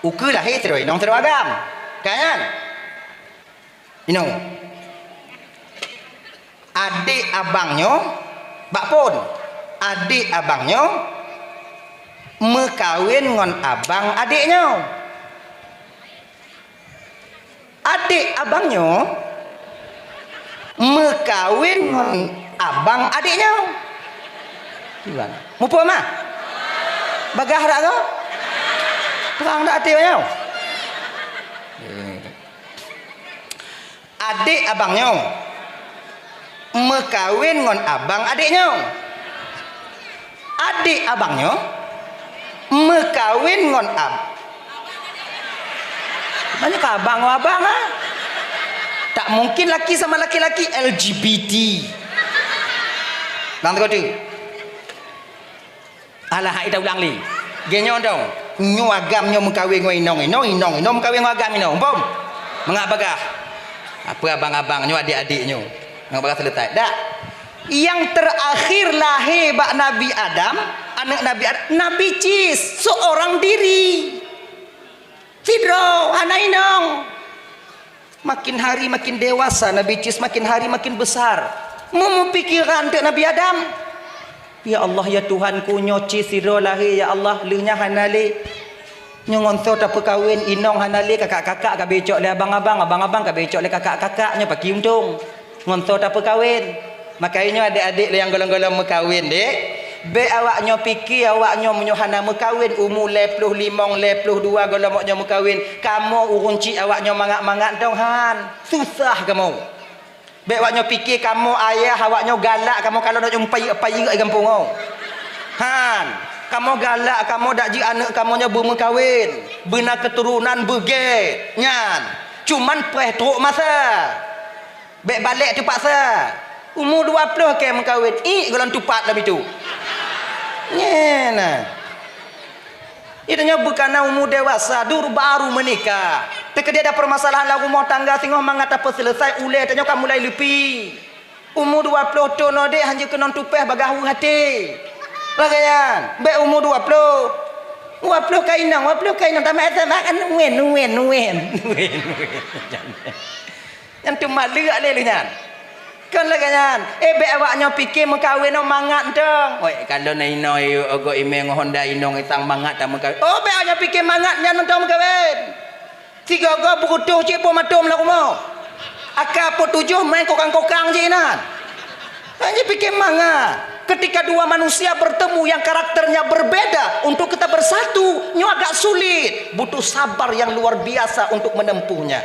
Uke lahir tidak inong tidak agam. Kan? Inong. Adik abangnya bak pun. Adik abangnya mekawin ngon abang adiknya. Adik abangnya mekawin ngon abang adiknya. Gimana? Mupo mah? Bagah dak kau? Perang dak hati kau? Adik abangnya mekawin ngon abang adiknya. Adik abangnya mekawin ngon mana ke abang ha? Tak mungkin laki sama laki-laki LGBT. Lang tu alah ita ulang li. Genyo dong. Nyo agam nyo mekawin ngon inong mekawin ngon agam inong. Pom. Mengabagah. Apa abang-abang nyo adik-adik nyo. Mengabagah selesai. Dak. Yang terakhir lahir bak Nabi Adam, anak Nabi Adam, Nabi Cis, seorang diri. Sidro, anak inong. Makin hari makin dewasa Nabi Cis, makin hari makin besar. Mau pikiran untuk Nabi Adam. Ya Allah ya Tuhanku, nyo Cis sidro lahir ya Allah, lehnya hanali. Nyo ngonso tak perkawin inong hanali kakak-kakak ka becok le abang-abang ka becok le kakak-kakak nyo paki untung. Ngonso tak perkawin. Makanya adik-adik yang golong-golong mekawin dek, be awaknya fikir awaknya menyohana mekawin umur 55 52 golongnya mekawin, kamu urunci awaknya mangat-mangat dong han. Susah kamu. Be awaknya fikir kamu ayah awaknya galak kamu kalau nak jumpai apa-apa di kampung kau. Han, kamu galak kamu dak ji anak kamunya bermekawin, benar keturunan beget. Nyan. Cuman preh teruk masa. Be balik tu paksa. Umur 20 ke mengkawin. Golong tupat dalam itu. Nyena. Itanya bukan umur dewasa, dur baru menikah. Teka dia ada permasalahan lah rumah tangga tengok mangat apa selesai uleh tanya kamu mulai lepi. Umur 20 tu no dek hanya kena tupeh bagahu hati. Bagayan. Be umur 20 kainang tamat kan nuen. Yang tu malu ale lenyan. Kan laganyan be awaknya fikir mekawin no mangat dong. Oi kalau nai noi ogo imeng Honda inong itang mangat ta mekawin. Oh be awaknya fikir mangat nyan nang mekawin. Tiga go bukutuh cik po matum lah kumo. Aka po 7 main kokang-kokang je nan. Hanya fikir mangat. Ketika dua manusia bertemu yang karakternya berbeda untuk kita bersatu, nyo agak sulit, butuh sabar yang luar biasa untuk menempuhnya.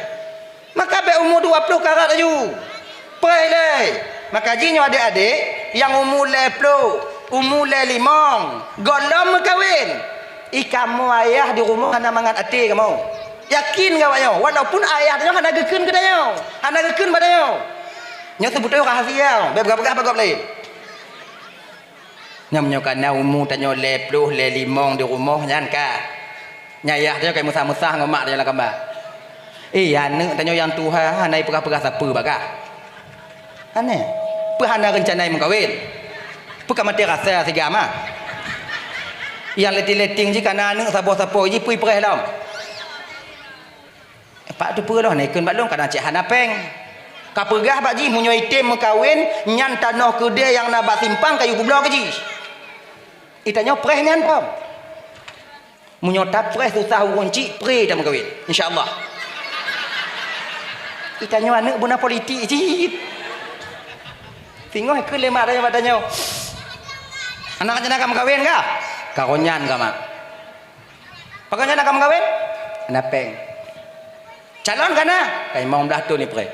Maka be umur 20 karat aju. Pelai. Maka jinyo adik-adik yang umur 20, umur 5, golong mekawin. Kamu ayah di rumah hana mangat ati kamu. Yakin gawaknya walaupun ayah dia hana gekeun kedanyo. Hana gekeun badanyo. Nyo sebutnya rahasia, begap-begap bagap lain. Nyamnyo kana umur tanyo 20, 5 di rumah nyan ka. Nyayah dia kayak musah-musah ngomak dia lah kamba. Anu tanyo yang Tuhan hanai perah-perah siapa bagah. Aneh. Pahana rencana mengkawin. Bukan mati rasa segama. Yang letih-letih je kana anak sabo-sabo je pui perih lam. Pak tu perlah naikkan baklong kana cik hanapeng. Ka pergah pak ji munyo item mengkawin nyan tanah kedai yang nak bak simpang kayu kubla ke ji. Itanya perih nyan pam. Munyo tak perih susah urun cik perih dah mengkawin. Insya-Allah. Itanya anak buna politik ji. Tengok ke lemak tanya tanya. Anak aja nak mengkawin kah? Karonyan kah mak? Pakanya nak mengkawin? Hanapeng. Calon kana? Kai mau dah tu ni pre.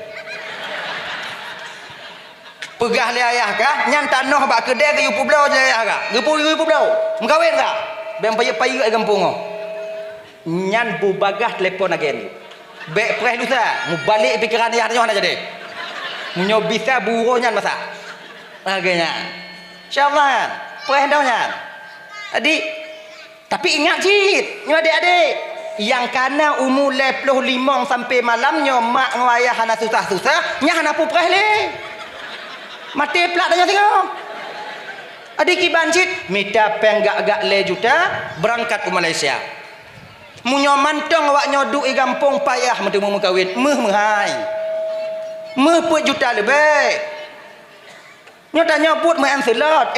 Pegah le ayah kah? Nyan tanah bak kedai ke yupu blau je ayah kah? Gepu blau. Mengkawin kah? Bang payu ai kampung. Nyan bu bagah telefon agen. Bek preh lusa, mu balik pikiran ayah tanya nak jadi. Munyo bisa buro nyan masak. Agaknya. Insyaallah. Preh dah nyan. Adik. Tapi ingat cik, nyo adik-adik. Yang kana umur 25 sampai malamnya mak ngayah hana susah-susah, nya hana pu preh le. Mati pelak tanya tengok. Adik kiban cik, minta penggak-gak le juta berangkat ke Malaysia. Munyo mantong awak nyoduk i kampung payah mentemu mengkawin, meh-mehai. Meh put juta lebih. Nyo tanya put me anselot,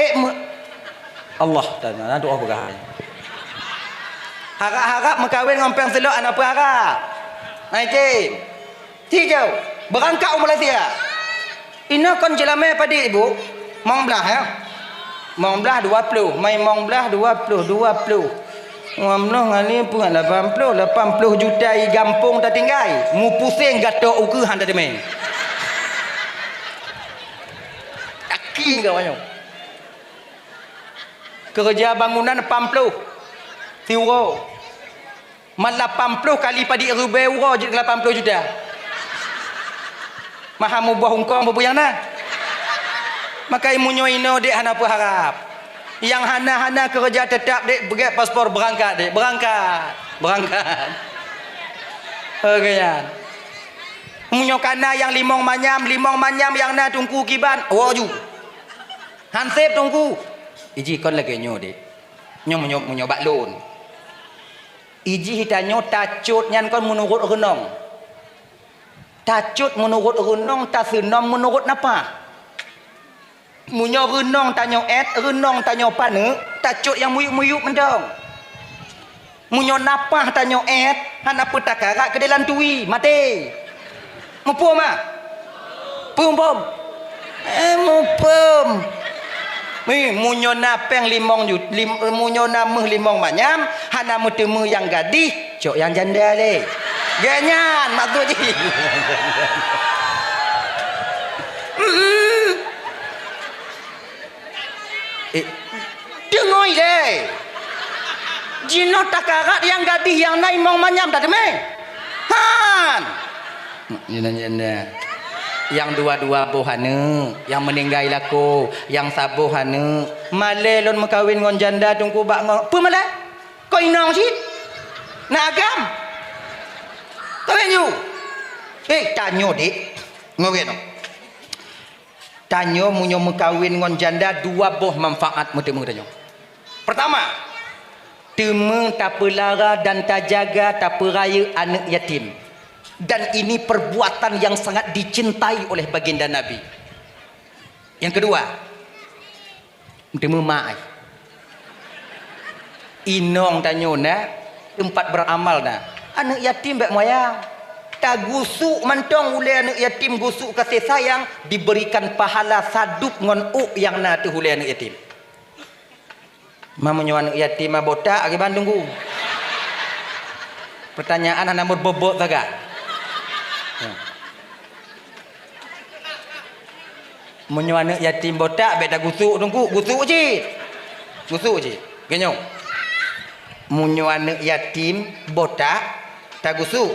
Allah tanya doa berkah. Harap-harap mengkawin dengan peng selok anak apa harap? Nanti. Tijau. Berangkat ke Malaysia. Ina kon jelamai pada ibu. Mong belah ya. Mong belah 20. Mai mong belah 20. Ngamnoh ngali pun 80 juta i gampung tak tinggal. Mu pusing gatok uku handa demeng. Yakin kau banyak. Kerja bangunan 80 euro. Man 80 kali padi ribu euro je 80 juta. Maha mu buah hongkong apa yang nak? Maka imunyo ino dek hana apa harap. Yang hana-hana kerja tetap dek begat paspor berangkat dek. Berangkat. Okeyan. Munyo kana yang limong manyam yang na tungku kiban. Waju. Hansip tungku. Iji kon lagi nyo dek. Nyo baklon. Iji hitanyo tacut nyan kon menurut renong. Tacut menurut renong, tasenom menurut napa? Munyo renong tanyo renong tanyo pane, tacut yang muyuk-muyuk mendong. Munyo napa tanyo hana petakarat ke dalam tui, mati. Mupum ah? Pum. Mupum. Munyo napeng munyo nameh limong manyam, hana mutemu yang gadih, cok yang janda le. Ganyan maksud je. Dengoi le. Jino takarat yang gadih yang naik mong manyam tak demeng. Han. Janda. Yang dua-dua bohane, yang meninggal laku, yang sabuh hane. Malai lon mengkawin ngon janda tungku bak ngok. Apa malai? Kau inong sit? Nak agam? Kawin you? Tanyo dik. Ngoreno. Tanyo munyo mengkawin ngon janda dua boh manfaat mutemu tanyo. Pertama, temu tak pelara dan tak jaga tak peraya anak yatim. Dan ini perbuatan yang sangat dicintai oleh baginda Nabi. Yang kedua, temu mak. Inong tanyo na tempat beramal na. Anak yatim bak moyang. Tak gusuk mantong ulai anak yatim gusuk kasih sayang diberikan pahala sadup ngon yang na tu ulai anak yatim. Mamunyo anak yatim botak agi Bandung ku. Pertanyaan anak berbobot saga. Munyo anak yatim botak beda gusuk tungku, gusuk je. Genyo. Munyo anak yatim botak tak gusuk.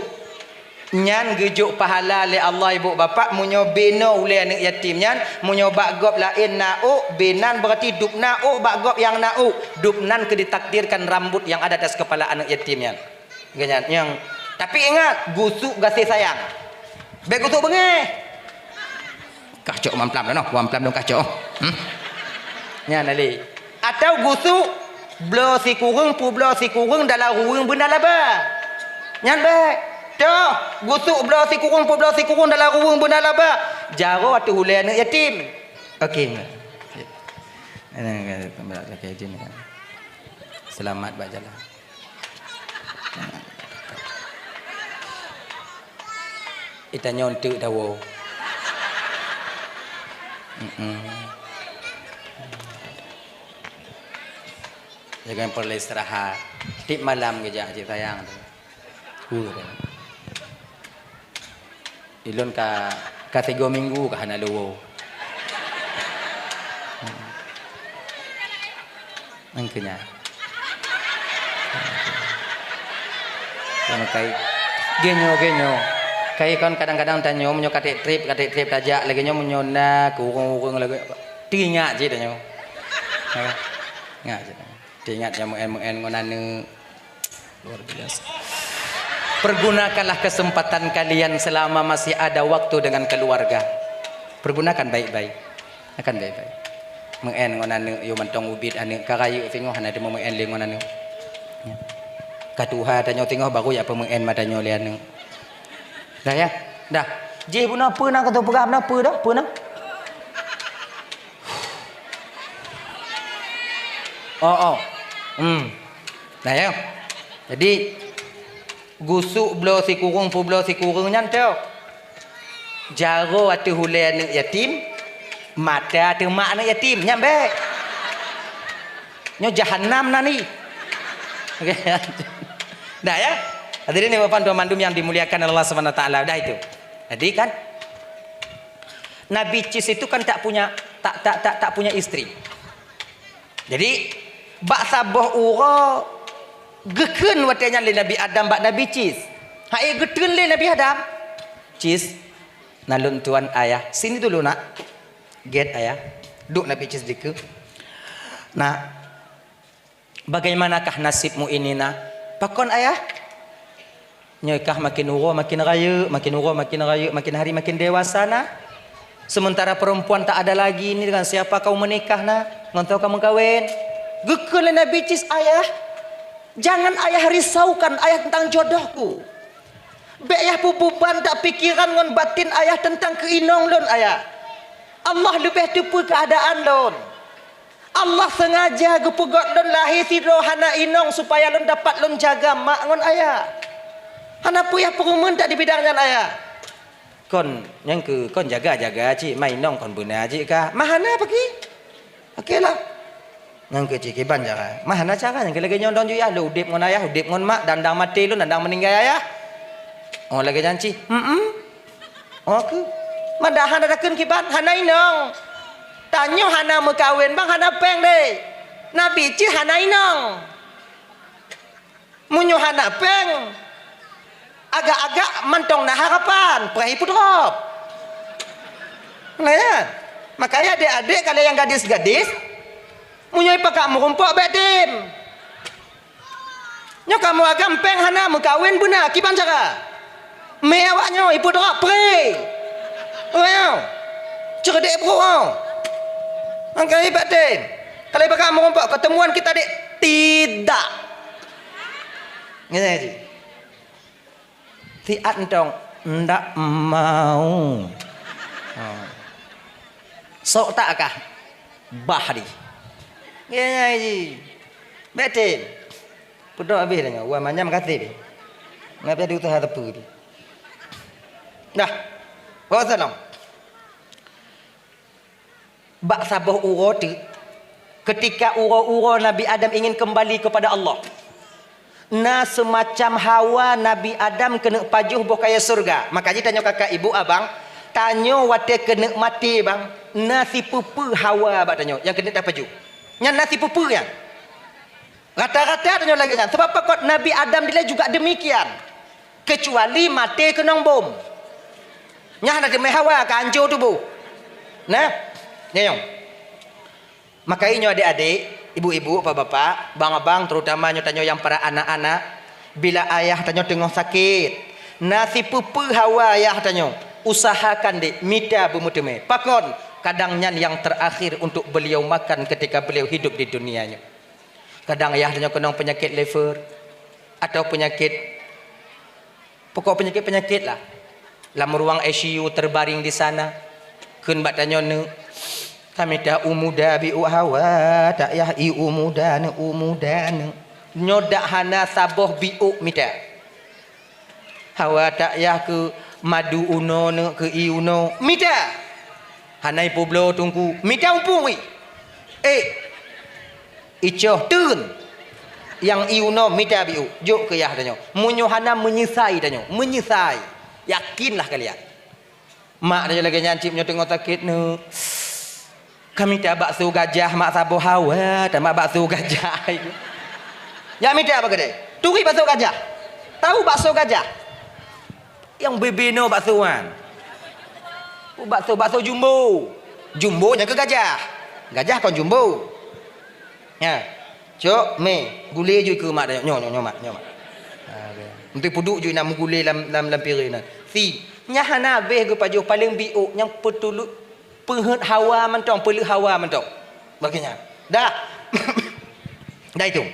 Nyan gejuk pahala le Allah ibu bapa munyo beno ule anak yatim nyan, munyo bagop lain nauk, benan berarti dup nauk, bagop yang nauk. Dupnan ke ditakdirkan rambut yang ada atas kepala anak yatim nyan. Genyan yang tapi ingat gusuk kasih sayang. Baik gusuk bengeh. Kacok mamplam dah noh, mamplam dong kacok. Nya nali. Atau gusuk blo si kurung pu blo si kurung dalam ruang benda laba. Nyan baik. Dah gusuk blo si kurung pu blo si kurung dalam ruang benda laba. Jaro atu hulai anak yatim. Okey. Selamat berjalan. Itanya untuk dawo. Jangan perlu istirahat. Tip malam kerja cik sayang tu. Ilun ka 3 minggu ka hana luwo. Angkanya. Sama kai genyo. Kai kan kadang-kadang tanyo menyo katik trip tajak lagi nyo menyo na kurung lagi. Tingat je tanyo. Ngak je. Tingat yang muen ngonane luar biasa. Pergunakanlah kesempatan kalian selama masih ada waktu dengan keluarga. Pergunakan baik-baik. Akan baik-baik. Muen ngonane yo mantong ubit ane karayu tingoh hana de muen le ngonane. Katuha tanyo tingoh baru ya pemuen madanyo lian. Dah ya? Dah. Je pun apa nak kata peram apa dah? Apa nak? Oh. Dah ya? Jadi gusuk blo si kurung pu blo si kurung nyan tau. Jaro atu hulai anak yatim, mata atu mak anak yatim nyan baik. Nyo jahannam nani. Okey. Dah ya? Hadirin Bapak Tuan Mandum yang dimuliakan Allah Subhanahu wa taala. Dah itu. Jadi kan Nabi Cis itu kan tak punya istri. Jadi bak sabah ura geken watanya le Nabi Adam bak Nabi Cis. Hai geten le Nabi Adam. Cis nalun tuan ayah. Sini dulu nak. Get ayah. Duk Nabi Cis diku. Nah, bagaimanakah nasibmu ini nak? Pakon ayah? Nyokah makin uro, makin raya, makin hari makin dewasa nah. Sementara perempuan tak ada lagi ini dengan siapa kau menikah nah? Ngontau kamu kawin. Gekul Nabi Cis ayah. Jangan ayah risaukan ayah tentang jodohku. Be ayah pupuban tak pikiran ngon batin ayah tentang keinong lon ayah. Allah lebih tepu keadaan lon. Allah sengaja gepugot lon lahir si rohana inong supaya lon dapat lon jaga mak ngon ayah. Hana puyah perumun tak di bidangnya ayah. Kon yang ke kon jaga cik mai nong kon benar cik kah? Mahana pergi. Okeylah. Yang ke cik kiban jaga. Mahana cara yang lagi nyondong ju ya lu udip ngon ayah, udip ngon mak, dandang mati lu, dandang meninggal ayah. Oh lagi janci. Oke. Madahan ada kun kiban hana inong. Tanyo hana mekawin bang hana peng deh. Nabi cik hana inong. Munyo hana peng. Agak-agak mentong nah harapan perahi pudrop. Nah ya. Makanya adik-adik kalau yang gadis-gadis munyoi pakak merumpok bedim. Nyo kamu agam peng hana mengkawin buna kiban cara. Me awaknyo ibu drop pre. Oh ya. Cerdik bro. Angkai bedim. Kalau pakak merumpok ketemuan kita adik tidak. Ngene aja. Tiat entong ndak mau. Sok tak kah? Bahri. Ya ji. Betul. Pudo habis dah. Wa manyam kata dia. Ngapa dia usaha tepu dia. Dah. Wasallam. Bak sabah uro tu ketika uro-uro Nabi Adam ingin kembali kepada Allah. Na semacam Hawa Nabi Adam kena pajuh boh kaya surga. Makanya tanya kakak ibu abang, tanya wate kena mati bang. Nasi pupu Hawa abang tanya yang kena tak pajuh. Yang nasi pupu yang rata-rata tanya lagi kan. Sebab apa kok Nabi Adam dia juga demikian. Kecuali mati kena bom. Nyah nak demi Hawa kancur tubuh. Nah, nyong. Makanya adik-adik, ibu-ibu, bapak-bapak, bang-abang, terutama tanyo yang para anak-anak, bila ayah tanyo tengah sakit, nasi pupu Hawa ayah tanyo, usahakan dek mita bermuteme. Pakon kadangnya yang terakhir untuk beliau makan ketika beliau hidup di dunianya. Kadang ayah dia kena penyakit liver atau penyakit, pokok penyakit lah. Dalam ruang ICU terbaring di sana. Kun bat tanya ne, kami dah umuda bi hawa tak yah i umuda ne. Nyodak hana saboh biuk mita. Hawa tak yah ke madu uno ne ke i uno mita. Hanai poblo tungku mita umpui. Icoh tun. Yang i uno mita biuk. Juk ke yah tanya. Munyo hana menyesai tanya. Menyesai. Yakinlah kalian. Mak dia lagi nyancip nyo tengok sakit ne. Kami tak bakso gajah mak saboh hawa tak mak bakso gajah. Ya minta apa gede? Turi bakso gajah. Tahu bakso gajah? Yang bebeno baksoan. Bakso jumbo. Jumbonya ke gajah. Gajah kon jumbo. Ya. Cok me gule je ke mak dia. Nyo mak. Nanti puduk je nak menggule dalam piring nak. Si nyahana beh ke pajuh paling biuk yang petulu penghut hawa mentong, pelu hawa mentong. Baginya. Dah. Dah itu.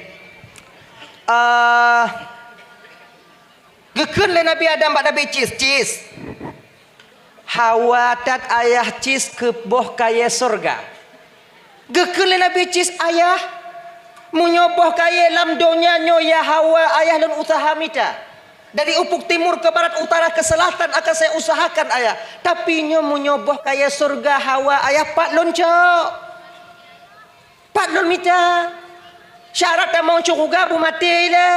Gekun le Nabi Adam pada cis. Hawa tat ayah cis ke boh kaya surga. Gekun le Nabi cis ayah menyoboh kaya lam donya nyoya Hawa ayah dan usaha mita. Dari ufuk timur ke barat utara ke selatan akan saya usahakan ayah. Tapi nyo menyoboh kaya surga Hawa ayah pak loncok. Pak lon mita. Syarat tak mau cukuga bu mati le.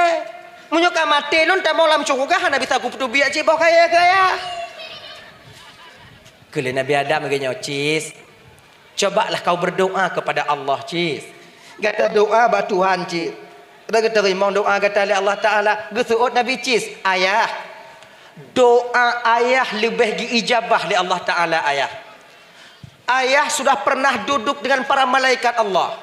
Munyoka mati lon tak mau lam cukuga hana bisa ku putu biak cik boh kaya. Kele Nabi Adam agaknya cis. Cobalah kau berdoa kepada Allah cis. Kata doa ba Tuhan cik. Kita terima doa kata oleh Allah Ta'ala. Gesuut Nabi cis. Ayah. Doa ayah lebih diijabah oleh Allah Ta'ala ayah. Ayah sudah pernah duduk dengan para malaikat Allah.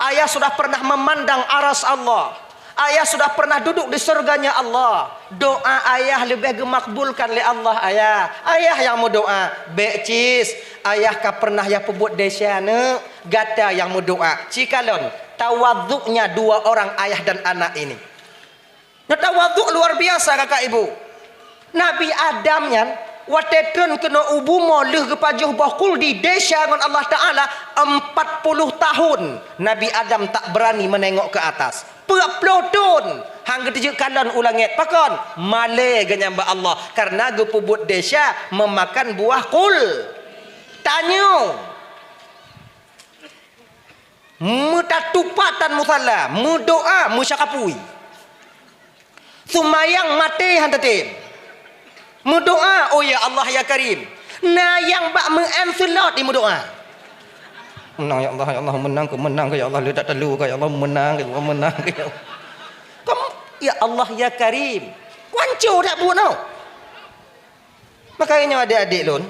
Ayah sudah pernah memandang aras Allah. Ayah sudah pernah duduk di surganya Allah. Doa ayah lebih gemakbulkan oleh Allah ayah. Ayah yang mau doa. Becis. Ayah kah pernah ya pebut desa ne. Gata yang mau doa. Cikalon. Tawaduknya dua orang ayah dan anak ini. Tawaduk luar biasa kakak ibu. Nabi Adam yang watetun kena ubu moleh kepajuh bakul di desa dengan Allah Ta'ala 40 tahun. Nabi Adam tak berani menengok ke atas. 40 tahun. Hangga tujuh kalan ulangit. Pakon. Malai genyamba Allah. Karena gepubut desa memakan buah kul. Tanya. Mutatupatan musalla. Mudoa musyakapui. Sumayang mati hantatin. Mudoa, oh ya Allah ya Karim. Nah yang bak mengamsulat di mudoa. Menang ya Allah menang ke ya Allah ledak telu ke ya Allah menang ke ya Allah. Kamu ya Allah ya Karim. Kuancu tak buat no. Makanya adik-adik lon,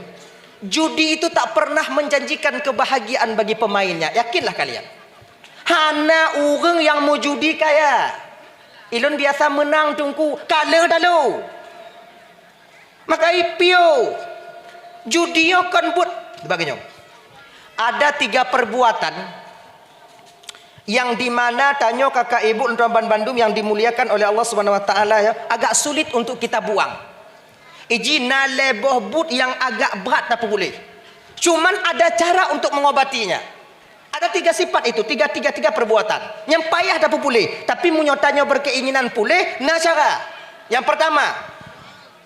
judi itu tak pernah menjanjikan kebahagiaan bagi pemainnya. Yakinlah kalian. Hana orang yang mau judi kaya. Ilon biasa menang tungku kalah dalu. Maka ipio judio kan buat sebagainya. Ada 3 perbuatan yang dimana tanyo kakak ibu Tuan Bandung yang dimuliakan oleh Allah Subhanahu Wa Taala ya, agak sulit untuk kita buang. Iji naleboh but yang agak berat tak boleh. Cuman ada cara untuk mengobatinya. Ada 3 sifat itu, tiga perbuatan. Yang payah tak boleh, tapi munyotanya berkeinginan boleh. Nah cara. Yang pertama,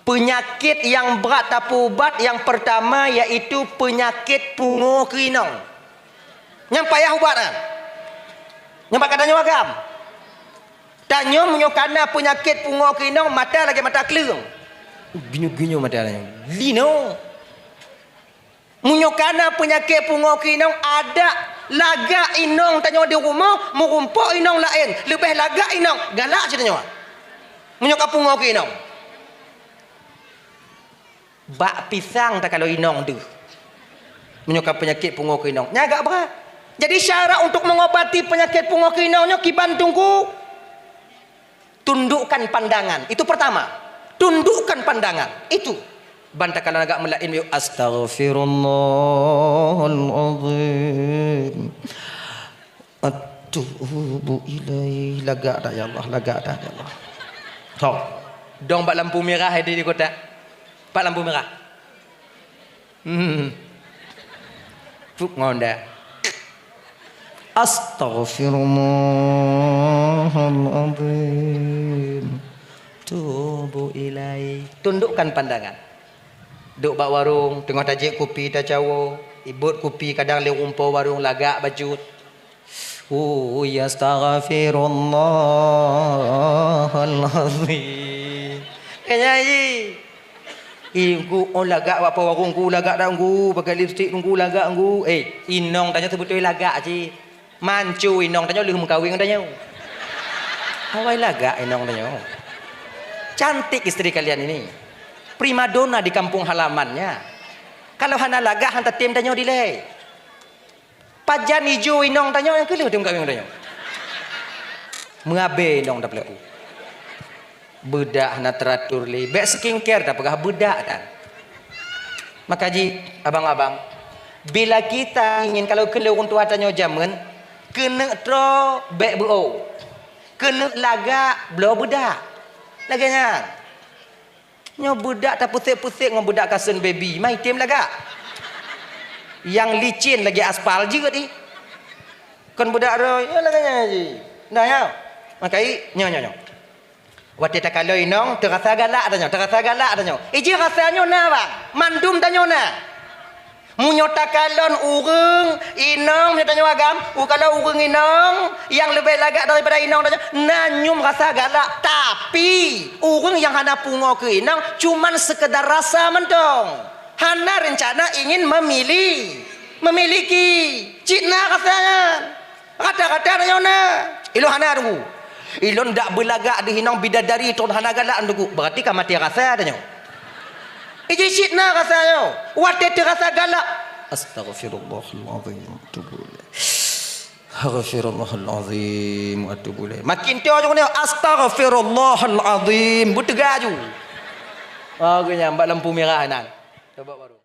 penyakit yang berat tak ubat yang pertama yaitu penyakit pungo kerinong. Yang payah ubat kan? Yang katanya wagam. Tanya menyokana penyakit pungo kerinong mata lagi mata keleng. Ginyu-ginyu mata lagi. Lino. Menyokana penyakit pungo kerinong ada laga inong tanya di rumah merumpok inong lain. Lebih laga inong galak ceritanya. Menyokap pungo kerinong. Bak pisang tak kalau inong tu menyokap penyakit pungo kinong nya agak berat. Jadi syarat untuk mengobati penyakit pungo kinongnya kiban tunggu tundukkan pandangan. Itu pertama, tundukkan pandangan. Itu Banta kalau agak melain yo astaghfirullahalazim. Atubu ilaih. Lagak dah ya Allah, lagak dah ya Allah. Tok. Dong pak lampu merah ada di kota. Pak lampu merah. Fuk ngonda. Astaghfirullahalazim. Tubu ilaih. Tundukkan pandangan. Duk bak warung, tengah tajik kopi dah cawo. Ibut kopi kadang le rumpau warung lagak bajut. Yastaghfirullahalazim. Kanyai. Ingku on lagak apa warung ku lagak dah ngku pakai lipstick ngku lagak ngku. Inong tanya betul lagak ji. Mancu inong tanya lih mengkawin tanya. Hawai lagak inong tanya. Cantik istri kalian ini. Primadona di kampung halamannya. Kalau hana lagak hantar tim tanya dileh. Pajan hijau inong tanya yang kelih tim kawin tanya. Mengabe inong dah pelaku. Budak hana teratur li. Bek skincare dah pegah budak dah. Maka ji abang-abang, bila kita ingin kalau keluar untuk tanya jaman, kena tro bek buo. Kena lagak belo budak. Laganya. Nyo budak tak pusing-pusing dengan budak kasen baby. Mai tim lagak. Yang licin lagi aspal juga ni. Kon budak roy, ya laganya ji. Dah ya. Makai nyo. Waktu tak kalau inong terasa galak tanya. Iji rasanya na bang. Mandum tanya na. Munyo takalon urung inong dia tanya agam. Kalau urung inong yang lebih lagak daripada inong tanya. Nanyum rasa galak. Tapi urung yang hana pungo ke inong cuman sekedar rasa mentong. Hana rencana ingin memiliki. Cina rasanya. Kata-kata tanya na. Ilo hana tunggu. Ilon dak belagak di hinang bidadari tu hana galak ndugu. Berarti kan mati rasa tanya. Iji sitna rasanya. Wate terasa galak. Astaghfirullahalazim. Atubu ilaih. Astaghfirullahalazim. Atubu ilaih. Makin tio je ni astaghfirullahalazim. Butega ju. Agaknya mbak lampu merah nan. Coba baru.